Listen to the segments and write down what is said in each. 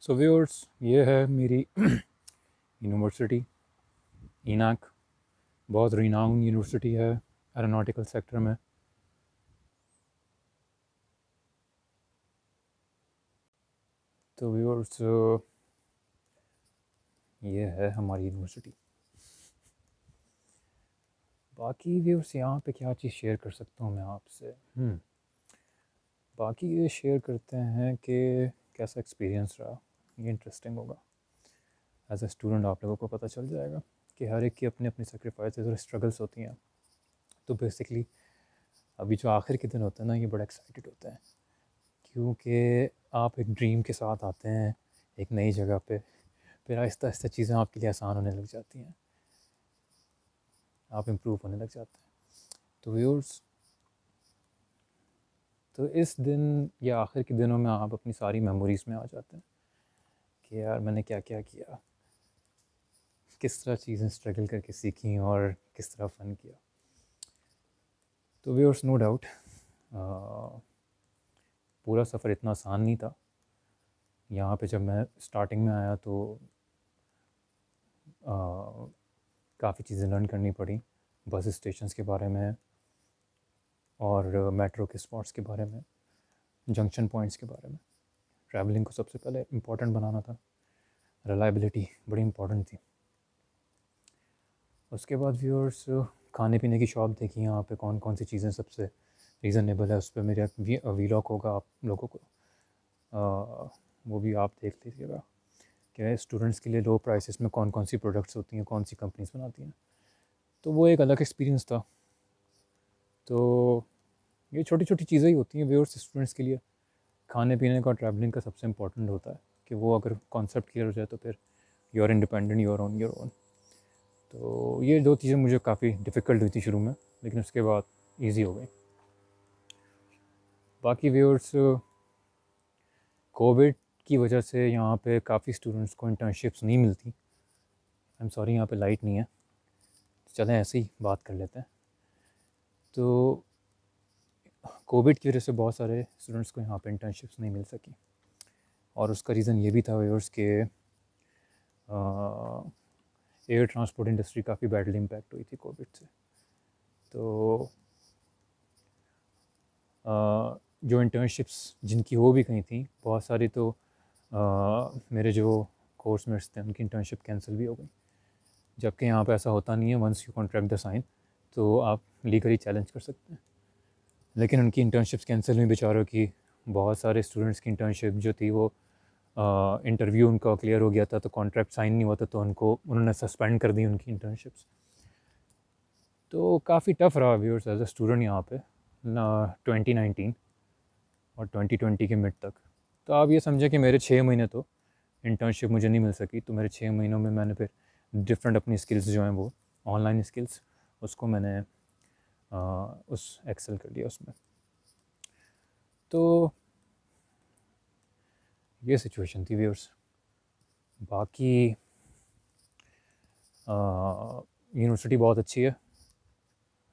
So viewers, ये है मेरी यूनिवर्सिटी इनाक। बहुत रिनाउंड यूनिवर्सिटी है एरोनॉटिकल सेक्टर में। तो व्यूअर्स, ये है हमारी यूनिवर्सिटी। बाकी व्यूअर्स, यहाँ पे क्या चीज़ शेयर कर सकता हूँ मैं आपसे। बाकी ये शेयर करते हैं कि कैसा एक्सपीरियंस रहा। ये इंटरेस्टिंग होगा। एज ए स्टूडेंट आप लोगों को पता चल जाएगा कि हर एक की अपनी अपनी सेक्रीफाइसेस और स्ट्रगल्स होती हैं। तो बेसिकली अभी जो आखिर के दिन होते हैं ना, ये बड़ा एक्साइटेड होते हैं, क्योंकि आप एक ड्रीम के साथ आते हैं एक नई जगह पे। फिर आहिस्ता आहिस्ता चीज़ें आपके लिए आसान होने लग जाती हैं, आप इम्प्रूव होने लग जाते हैं। तो व्यूअर्स, तो इस दिन या आखिर के दिनों में आप अपनी सारी मेमोरीज़ में आ जाते हैं कि यार मैंने क्या क्या किया, किस तरह चीज़ें स्ट्रगल करके सीखी और किस तरह फ़न किया। तो व्यूअर्स, नो डाउट पूरा सफ़र इतना आसान नहीं था। यहाँ पे जब मैं स्टार्टिंग में आया तो काफ़ी चीज़ें लर्न करनी पड़ी, बस स्टेशंस के बारे में और मेट्रो के स्पॉट्स के बारे में, जंक्शन पॉइंट्स के बारे में। ट्रैवलिंग को सबसे पहले इम्पोर्टेंट बनाना था, रिलायबिलिटी बड़ी इम्पोर्टेंट थी। उसके बाद व्यूअर्स, खाने पीने की शॉप देखी यहाँ पे, कौन कौन सी चीज़ें सबसे रीज़नेबल है। उस पर मेरा वीलॉग होगा आप लोगों को, वो भी आप देख लीजिएगा कि स्टूडेंट्स के लिए लो प्राइसेस में कौन कौन सी प्रोडक्ट्स होती हैं, कौन सी कंपनीज बनाती हैं। तो वो एक अलग एक्सपीरियंस था। तो ये छोटी छोटी चीज़ें ही होती हैं व्यूअर्स स्टूडेंट्स के लिए। खाने पीने का, ट्रैवलिंग का सबसे इम्पोर्टेंट होता है कि वो अगर कॉन्सेप्ट क्लियर हो जाए तो फिर you are independent, you are on your own. तो ये दो चीज़ें मुझे काफ़ी डिफ़िकल्ट हुई थी शुरू में, लेकिन उसके बाद ईजी हो गई। बाकी व्यूअर्स, कोविड की वजह से यहाँ पे काफ़ी स्टूडेंट्स को इंटर्नशिप्स नहीं मिलती। आई एम सॉरी, यहाँ पे लाइट नहीं है, चलें ऐसे ही बात कर लेते हैं। तो कोविड की वजह से बहुत सारे स्टूडेंट्स को यहाँ पे इंटर्नशिप्स नहीं मिल सकी, और उसका रीज़न ये भी था व्यूअर्स के एयर ट्रांसपोर्ट इंडस्ट्री काफ़ी बैडली इम्पैक्ट हुई थी कोविड से। तो जो इंटर्नशिप्स जिनकी हो भी गई थी, बहुत सारी तो मेरे जो कोर्समेट्स थे उनकी इंटर्नशिप कैंसिल भी हो गई। जबकि यहाँ पे ऐसा होता नहीं है, once you contract the sign तो आप लीगली चैलेंज कर सकते हैं। लेकिन उनकी इंटर्नशिप्स कैंसिल हुई बेचारों की। बहुत सारे स्टूडेंट्स की इंटर्नशिप जो थी वो इंटरव्यू उनका क्लियर हो गया था तो कॉन्ट्रैक्ट साइन नहीं हुआ था, तो उन्होंने सस्पेंड कर दी उनकी इंटर्नशिप्स। तो काफ़ी टफ़ रहा व्यूअर्स एज अ स्टूडेंट यहाँ पे ना 2019 और 2020 के मिड तक। तो आप ये समझें कि मेरे 6 महीने तो इंटर्नशिप मुझे नहीं मिल सकी। तो मेरे 6 महीनों में मैंने फिर डिफरेंट अपनी स्किल्स जो हैं वो ऑनलाइन स्किल्स, उसको मैंने उस एक्सेल कर लिया उसमें। तो ये सिचुएशन थी व्यूअर्स। बाकी यूनिवर्सिटी बहुत अच्छी है,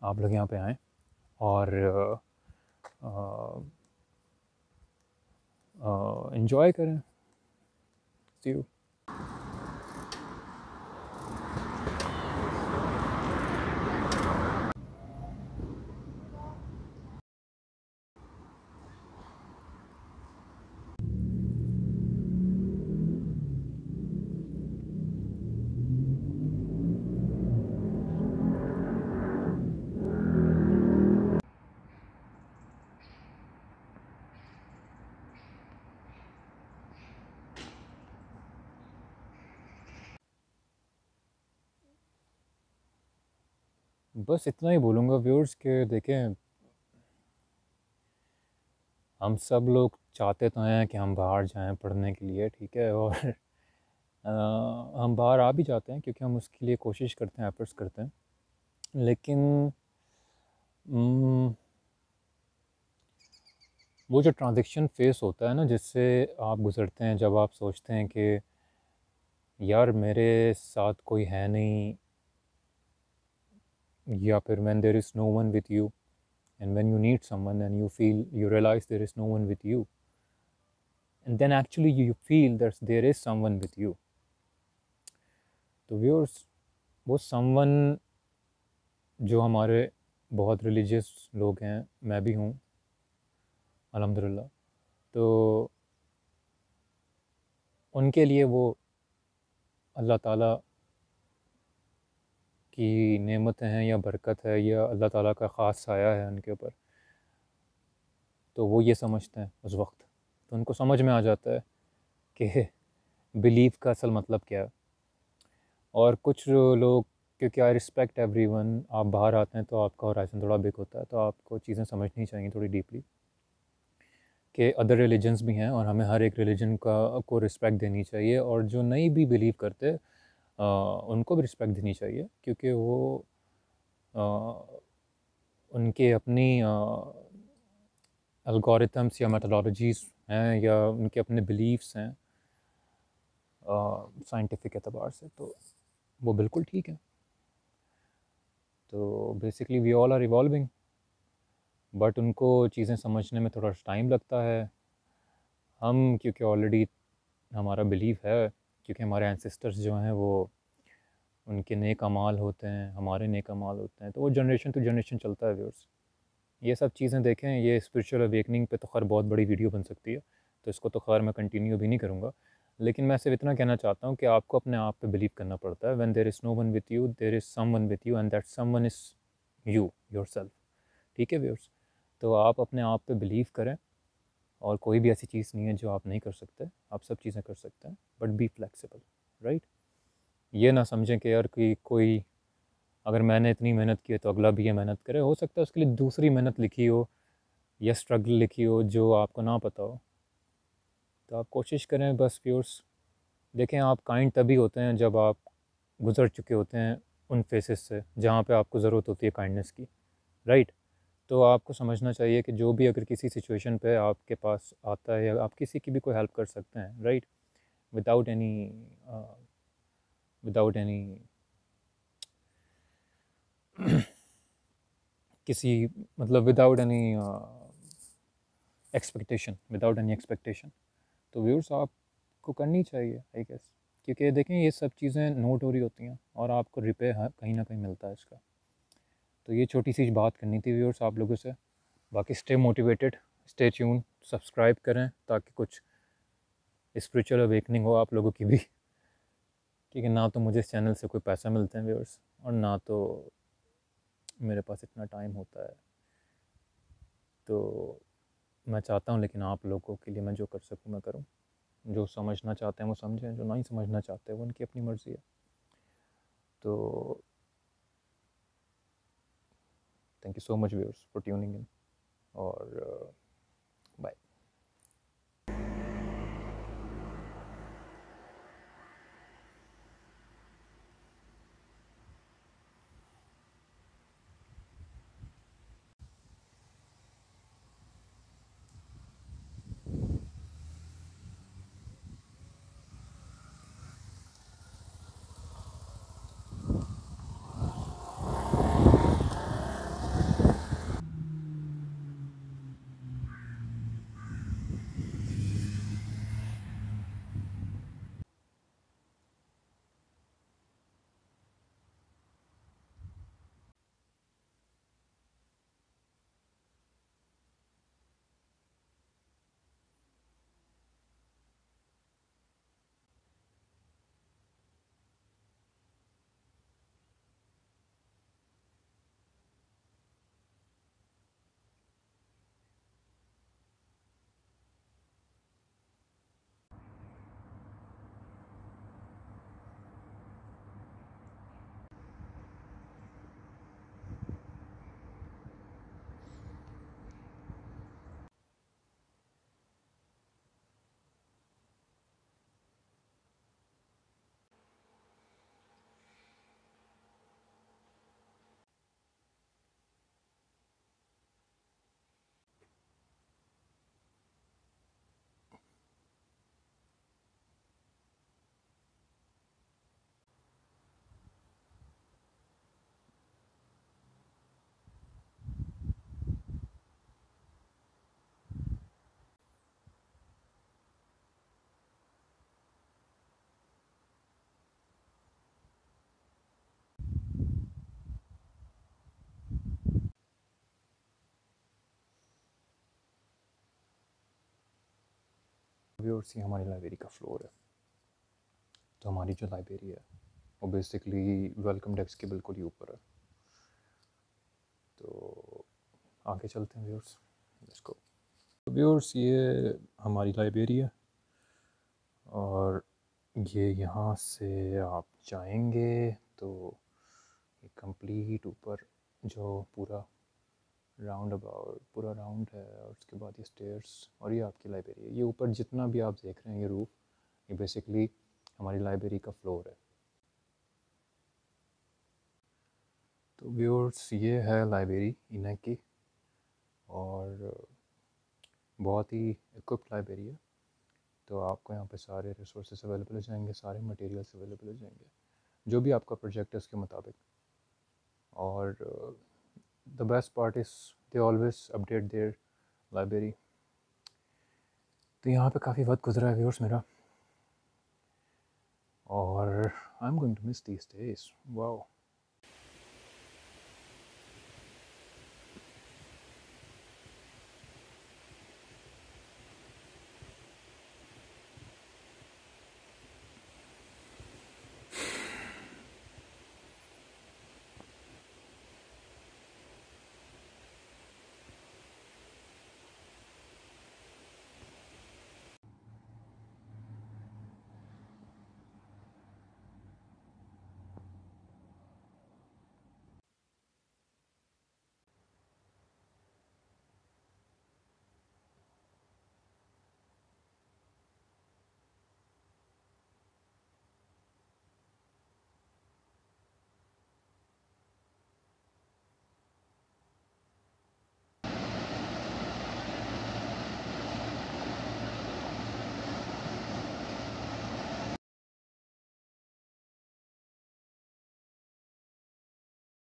आप लोग यहाँ पे आएँ और इन्जॉय करें। सी यू। बस इतना ही बोलूँगा व्यूअर्स के देखें, हम सब लोग चाहते तो हैं कि हम बाहर जाएं पढ़ने के लिए, ठीक है, और हम बाहर आ भी जाते हैं क्योंकि हम उसके लिए कोशिश करते हैं, एफर्ट्स करते हैं। लेकिन वो जो ट्रांज़िशन फ़ेस होता है ना, जिससे आप गुज़रते हैं, जब आप सोचते हैं कि यार मेरे साथ कोई है नहीं, या फिर when there is no one with you and when you need someone and you realise there is no one with you, and then actually you feel that there is someone with you. तो viewers, वो someone जो हमारे बहुत religious लोग हैं, मैं भी हूँ अल्हम्दुलिल्लाह, तो उनके लिए वो अल्लाह ताला की नेमत हैं या बरकत है या अल्लाह ताला का ख़ास साया है उनके ऊपर, तो वो ये समझते हैं उस वक्त। तो उनको समझ में आ जाता है कि बिलीव का असल मतलब क्या है। और कुछ लोग, क्योंकि आई रिस्पेक्ट एवरीवन, आप बाहर आते हैं तो आपका होराइज़न थोड़ा बिग होता है, तो आपको चीज़ें समझनी चाहिए थोड़ी डीपली कि अदर रिलीजन्स भी हैं और हमें हर एक रिलीजन को रिस्पेक्ट देनी चाहिए, और जो नहीं भी बिलीव करते उनको भी रिस्पेक्ट देनी चाहिए, क्योंकि वो उनके अपनी एल्गोरिथम्स या मेथोडोलॉजीज़ हैं या उनके अपने बिलीव्स हैं साइंटिफिक एतबार से, तो वो बिल्कुल ठीक है। तो basically we all are evolving, but उनको चीज़ें समझने में थोड़ा टाइम लगता है। हम क्योंकि ऑलरेडी हमारा बिलीफ है, क्योंकि हमारे एंसेस्टर्स जो हैं वो उनके नेक अमाल होते हैं, हमारे नेक अमाल होते हैं, तो वो जनरेशन टू जनरेशन चलता है व्यूअर्स। ये सब चीज़ें देखें, ये स्पिरिचुअल अवेकनिंग पे तो खैर बहुत बड़ी वीडियो बन सकती है, तो इसको तो खैर मैं कंटिन्यू भी नहीं करूँगा, लेकिन मैं सिर्फ इतना कहना चाहता हूँ कि आपको अपने आप पे बिलीव करना पड़ता है। When there is no one with you, there is someone with you, and that someone is you yourself. ठीक है व्यूअर्स, तो आप अपने आप पे बिलीव करें, और कोई भी ऐसी चीज़ नहीं है जो आप नहीं कर सकते, आप सब चीज़ें कर सकते हैं, बट बी फ्लेक्सिबल, राइट। ये ना समझें कि यार कि कोई, अगर मैंने इतनी मेहनत की है तो अगला भी ये मेहनत करे। हो सकता है उसके लिए दूसरी मेहनत लिखी हो या स्ट्रगल लिखी हो जो आपको ना पता हो, तो आप कोशिश करें बस व्यूअर्स। देखें, आप काइंड तभी होते हैं जब आप गुज़र चुके होते हैं उन फेसेस से जहाँ पे आपको ज़रूरत होती है काइंडनेस की, राइट। तो आपको समझना चाहिए कि जो भी अगर किसी सिचुएशन पे आपके पास आता है या आप किसी की भी कोई हेल्प कर सकते हैं, right, without any without any किसी मतलब विदाउट एनी एक्सपेक्टेशन, तो व्यूअर्स आपको करनी चाहिए आई गेस, क्योंकि देखें ये सब चीज़ें नोट हो रही होती हैं और आपको रिपे कहीं ना कहीं मिलता है इसका। तो ये छोटी सी बात करनी थी व्यूअर्स आप लोगों से। बाकी stay motivated, stay tune, subscribe करें ताकि कुछ स्पिरिचुअल अवेकनिंग हो आप लोगों की भी, क्योंकि ना तो मुझे इस चैनल से कोई पैसा मिलते हैं व्यूअर्स, और ना तो मेरे पास इतना टाइम होता है। तो मैं चाहता हूँ, लेकिन आप लोगों के लिए मैं जो कर सकूँ मैं करूँ। जो समझना चाहते हैं वो समझें, जो नहीं समझना चाहते वो उनकी अपनी मर्ज़ी है। तो thank you so much viewers for tuning in, और बाय। व्यूअर्स, ये हमारी लाइब्रेरी का फ्लोर है। तो हमारी जो लाइब्रेरी है वो बेसिकली वेलकम डेस्क के बिल्कुल ही ऊपर है। तो आगे चलते हैं व्यूअर्स, लेट्स गो। व्यूअर्स, ये हमारी लाइब्रेरी है और ये यहाँ से आप जाएंगे तो ये कंप्लीट ऊपर जो पूरा पूरा राउंड है, और उसके बाद ये स्टेयर्स, और ये आपकी लाइब्रेरी है। ये ऊपर जितना भी आप देख रहे हैं ये रूफ, ये बेसिकली हमारी लाइब्रेरी का फ्लोर है। तो व्यूअर्स, ये है लाइब्रेरी इनक की, और बहुत ही इक्विप्ड लाइब्रेरी है। तो आपको यहाँ पे सारे रिसोर्सेज अवेलेबल हो जाएंगे, सारे मटेरियल्स अवेलेबल हो जाएंगे, जो भी आपका प्रोजेक्ट है उसके मुताबिक। और the best part is they always update their library. तो यहाँ पे काफ़ी वक्त गुजरा है व्यूअर्स मेरा, और I am going to miss these days. Wow.